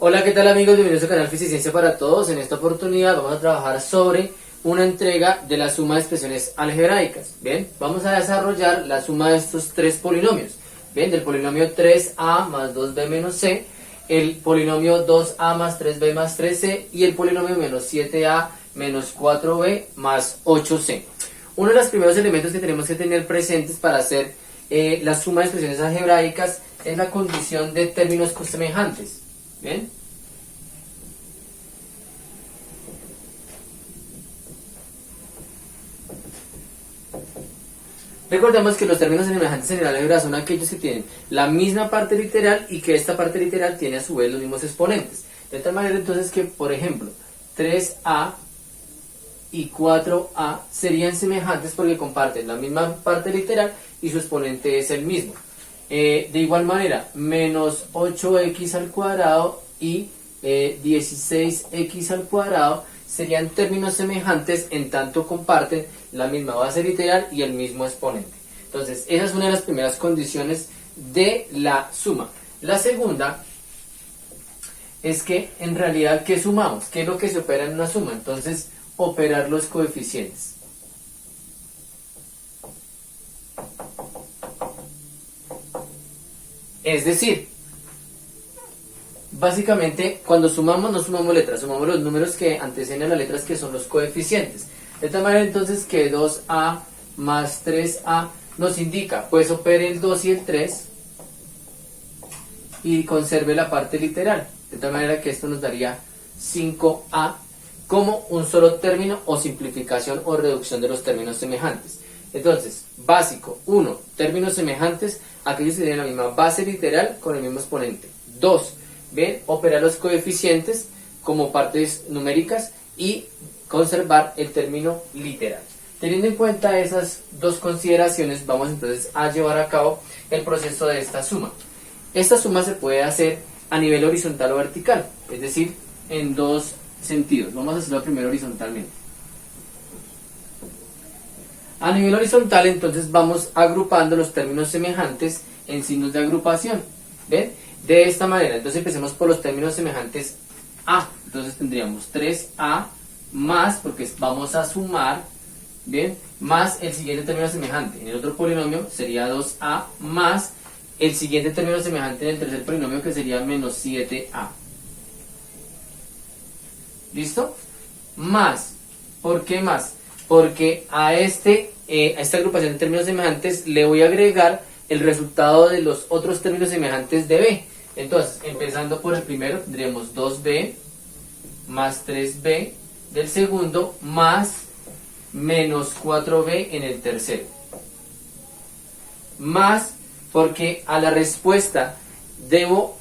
Hola, ¿qué tal amigos? Bienvenidos al canal Física para Todos. En esta oportunidad vamos a trabajar sobre una entrega de la suma de expresiones algebraicas. Bien, vamos a desarrollar la suma de estos tres polinomios. Bien, del polinomio 3a más 2b menos c, el polinomio 2a más 3b más 3c y el polinomio menos 7a menos 4b más 8c. Uno de los primeros elementos que tenemos que tener presentes para hacer la suma de expresiones algebraicas es la condición de términos cosemejantes. Bien. Recordemos que los términos semejantes en el álgebra son aquellos que tienen la misma parte literal y que esta parte literal tiene a su vez los mismos exponentes. De tal manera entonces que, por ejemplo, 3a y 4a serían semejantes porque comparten la misma parte literal y su exponente es el mismo. De igual manera, menos 8x al cuadrado y 16x al cuadrado serían términos semejantes en tanto comparten la misma base literal y el mismo exponente. Entonces, esa es una de las primeras condiciones de la suma. La segunda es que en realidad, ¿qué sumamos? ¿Qué es lo que se opera en una suma? Entonces, operar los coeficientes. Es decir, básicamente cuando sumamos no sumamos letras, sumamos los números que anteceden a las letras, que son los coeficientes. De tal manera entonces que 2a más 3a nos indica, pues opere el 2 y el 3 y conserve la parte literal. De tal manera que esto nos daría 5a como un solo término o simplificación o reducción de los términos semejantes. Entonces, básico, 1, términos semejantes, aquellos que tienen la misma base literal con el mismo exponente. 2, ven, operar los coeficientes como partes numéricas y conservar el término literal. Teniendo en cuenta esas dos consideraciones, vamos entonces a llevar a cabo el proceso de esta suma. Esta suma se puede hacer a nivel horizontal o vertical, es decir, en dos sentidos. Vamos a hacerlo primero horizontalmente. A nivel horizontal, entonces vamos agrupando los términos semejantes en signos de agrupación. ¿Ven? De esta manera. Entonces empecemos por los términos semejantes a. Entonces tendríamos 3a más, porque vamos a sumar, ¿bien? Más el siguiente término semejante. En el otro polinomio sería 2a más el siguiente término semejante en el tercer polinomio, que sería menos 7a. ¿Listo? Más. ¿Por qué más? Porque a esta agrupación de términos semejantes le voy a agregar el resultado de los otros términos semejantes de b. Entonces, empezando por el primero, tendríamos 2b más 3b del segundo más menos 4b en el tercero. Más porque a la respuesta debo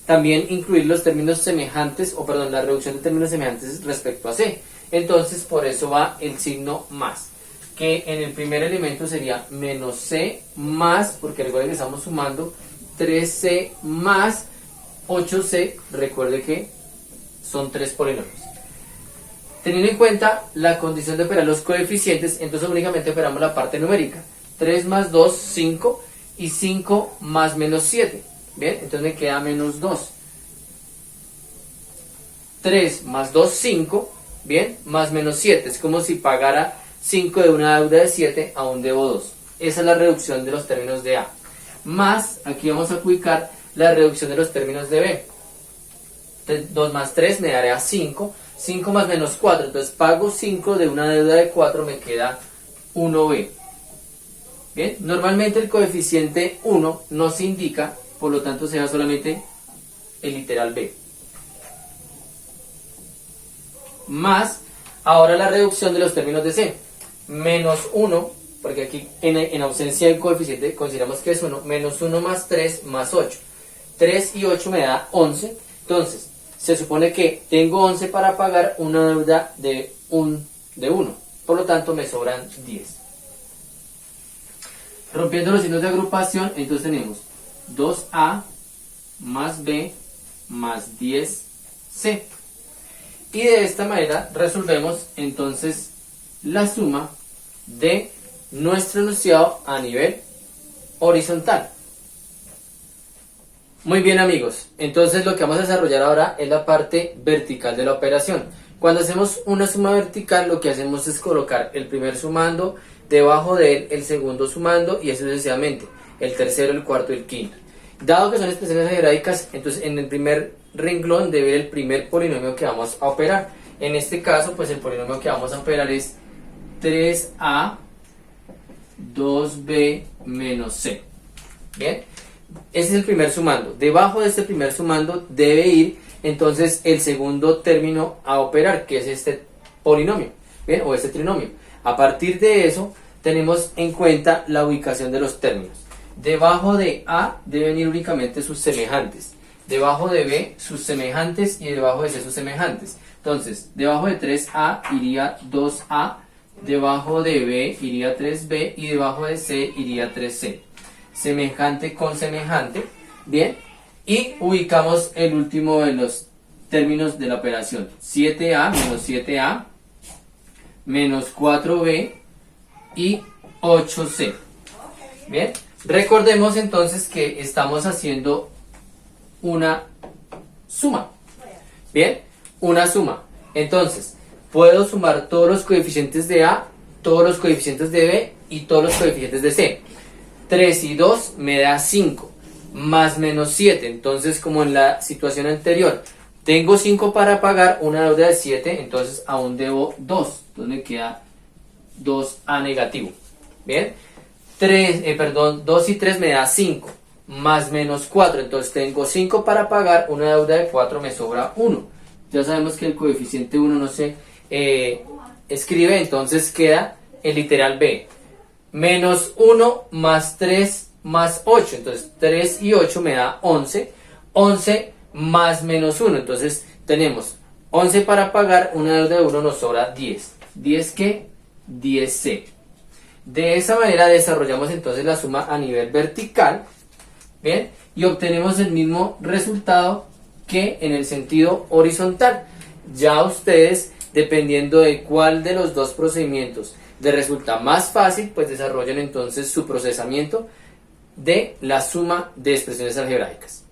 también incluir los términos semejantes, o perdón, la reducción de términos semejantes respecto a c. Entonces, por eso va el signo más, que en el primer elemento sería menos c más, porque recuerden que estamos sumando 3c más 8c, recuerde que son tres polinomios. Teniendo en cuenta la condición de operar los coeficientes, entonces únicamente operamos la parte numérica. 3 más 2, 5, y 5 más menos 7. Bien, entonces me queda menos 2. 3 más 2, 5. Bien, más menos 7. Es como si pagara 5 de una deuda de 7, aún debo 2. Esa es la reducción de los términos de A. Más, aquí vamos a ubicar la reducción de los términos de B. 2 más 3 me dará 5. 5 más menos 4. Entonces pago 5 de una deuda de 4, me queda 1B. Bien, normalmente el coeficiente 1 no se indica, por lo tanto será solamente el literal B. Más, ahora la reducción de los términos de C. Menos 1, porque aquí en ausencia del coeficiente consideramos que es 1, menos 1 más 3 más 8. 3 y 8 me da 11, entonces se supone que tengo 11 para pagar una deuda de 1, por lo tanto me sobran 10. Rompiendo los signos de agrupación, entonces tenemos 2a más b más 10c. Y de esta manera resolvemos entonces la suma de nuestro enunciado a nivel horizontal. Muy bien amigos, entonces lo que vamos a desarrollar ahora es la parte vertical de la operación. Cuando hacemos una suma vertical lo que hacemos es colocar el primer sumando, debajo de él el segundo sumando y así sucesivamente, el tercero, el cuarto y el quinto. Dado que son expresiones algebraicas, entonces en el primer renglón debe ir el primer polinomio que vamos a operar. En este caso pues el polinomio que vamos a operar es 3a 2b menos c. Bien, ese es el primer sumando. Debajo de este primer sumando debe ir entonces el segundo término a operar, que es este polinomio, bien, o este trinomio. A partir de eso tenemos en cuenta la ubicación de los términos. Debajo de a deben ir únicamente sus semejantes, debajo de b sus semejantes y debajo de c sus semejantes. Entonces debajo de 3a iría 2a, debajo de b iría 3b y debajo de c iría 3c. Semejante con semejante, bien, y ubicamos el último de los términos de la operación, 7a menos 7a menos 4b y 8c. Bien, recordemos entonces que estamos haciendo una suma. Bien, una suma. Entonces, puedo sumar todos los coeficientes de a, todos los coeficientes de b y todos los coeficientes de c. 3 y 2 me da 5, más menos 7, entonces como en la situación anterior, tengo 5 para pagar una deuda de 7, entonces aún debo 2, entonces me queda 2a negativo. Bien, 2 y 3 me da 5, más menos 4, entonces tengo 5 para pagar una deuda de 4, me sobra 1. Ya sabemos que el coeficiente 1 no se escribe, entonces queda el literal b. Menos 1 más 3 más 8, entonces 3 y 8 me da 11, 11 más menos 1, entonces tenemos 11 para pagar, una deuda de 1 nos sobra 10, ¿10 qué? 10c. De esa manera desarrollamos entonces la suma a nivel vertical, ¿bien? Y obtenemos el mismo resultado que en el sentido horizontal. Ya ustedes, dependiendo de cuál de los dos procedimientos les resulta más fácil, pues desarrollen entonces su procesamiento de la suma de expresiones algebraicas.